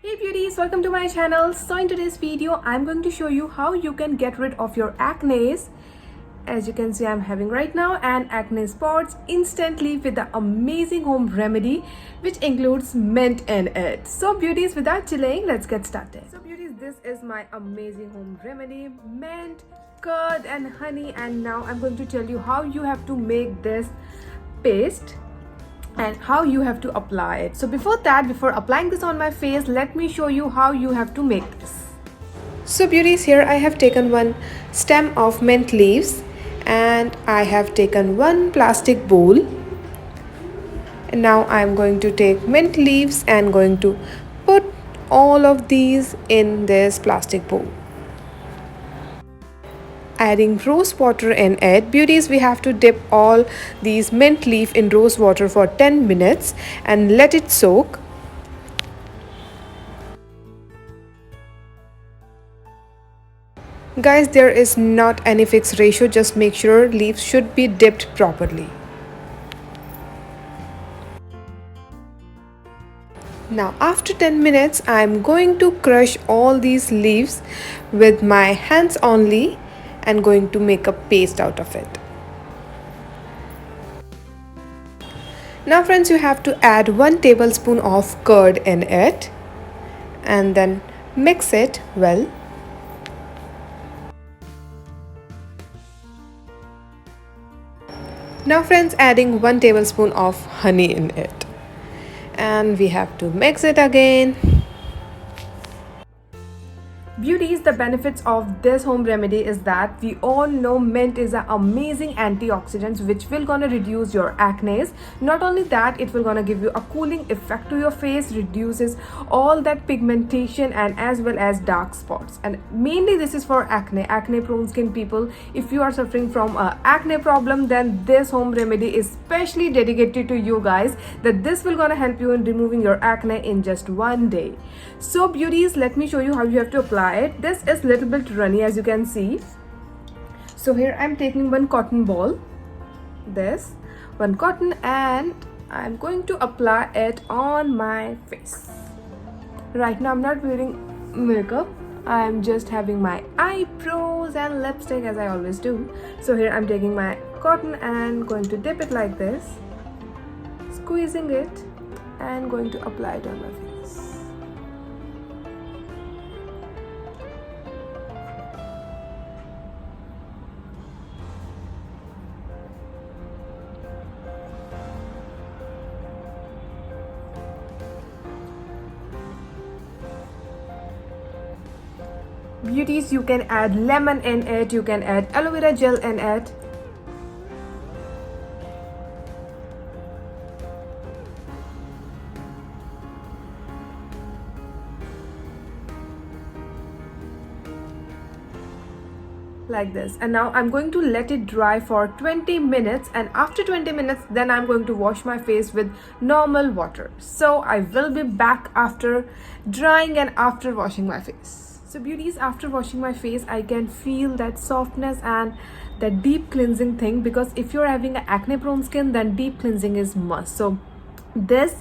Hey beauties, welcome to my channel. So in today's video I'm going to show you how you can get rid of your acne. As you can see, I'm having right now an acne spots instantly with the amazing home remedy which includes mint in it. So beauties, without delaying, let's get started. So beauties, this is my amazing home remedy, mint, curd and honey, and now I'm going to tell you how you have to make this paste and how you have to apply it. So before applying this on my face, let me show you how you have to make this. So beauties, here I have taken one stem of mint leaves and I have taken one plastic bowl, and now I am going to take mint leaves and going to put all of these in this plastic bowl. Adding rose water in it. Beauties, we have to dip all these mint leaf in rose water for 10 minutes and let it soak. Guys, there is not any fixed ratio, just make sure leaves should be dipped properly. Now after 10 minutes I am going to crush all these leaves with my hands only and going to make a paste out of it. Now friends, you have to add 1 tablespoon of curd in it and then mix it well. Now friends, adding 1 tablespoon of honey in it, and we have to mix it again. Beauties, the benefits of this home remedy is that we all know mint is an amazing antioxidant which will gonna reduce your acne. Not only that, it will gonna give you a cooling effect to your face, reduces all that pigmentation and as well as dark spots. And mainly this is for acne prone skin people. If you are suffering from a acne problem, then this home remedy is specially dedicated to you guys, that this will gonna help you in removing your acne in just 1 day. So beauties, let me show you how you have to apply it. This is little bit runny, as you can see. So here I'm taking one cotton ball, this one cotton, and I'm going to apply it on my face. Right now I'm not wearing makeup, I'm just having my eyebrows and lipstick as I always do. So here I'm taking my cotton and going to dip it like this, squeezing it and going to apply it on my face. Beauties, you can add lemon in it, you can add aloe vera gel in it. Like this, and now I'm going to let it dry for 20 minutes, and after 20 minutes then I'm going to wash my face with normal water. So I will be back after drying and after washing my face. So beauties, after washing my face I can feel that softness and that deep cleansing thing, because if you're having an acne prone skin, then deep cleansing is must. So this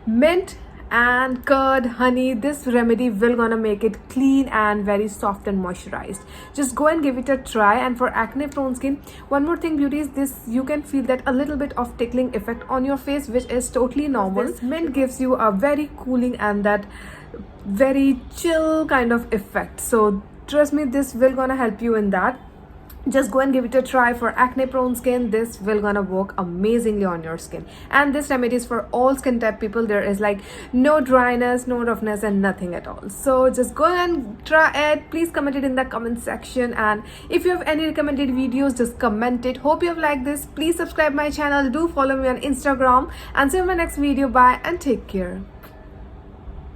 mint and curd, honey, this remedy will gonna make it clean and very soft and moisturized. Just go and give it a try. And for acne prone skin, one more thing beauties, this you can feel that a little bit of tickling effect on your face, which is totally normal. This mint gives you a very cooling and that very chill kind of effect. So trust me, this will gonna help you in that. Just go and give it a try. For acne prone skin, this will gonna work amazingly on your skin, and this remedy is for all skin type people. There is like no dryness, no roughness and nothing at all. So just go and try it. Please comment it in the comment section, and if you have any recommended videos, just comment it. Hope you have liked this. Please subscribe my channel, do follow me on Instagram, and see you in my next video. Bye and take care.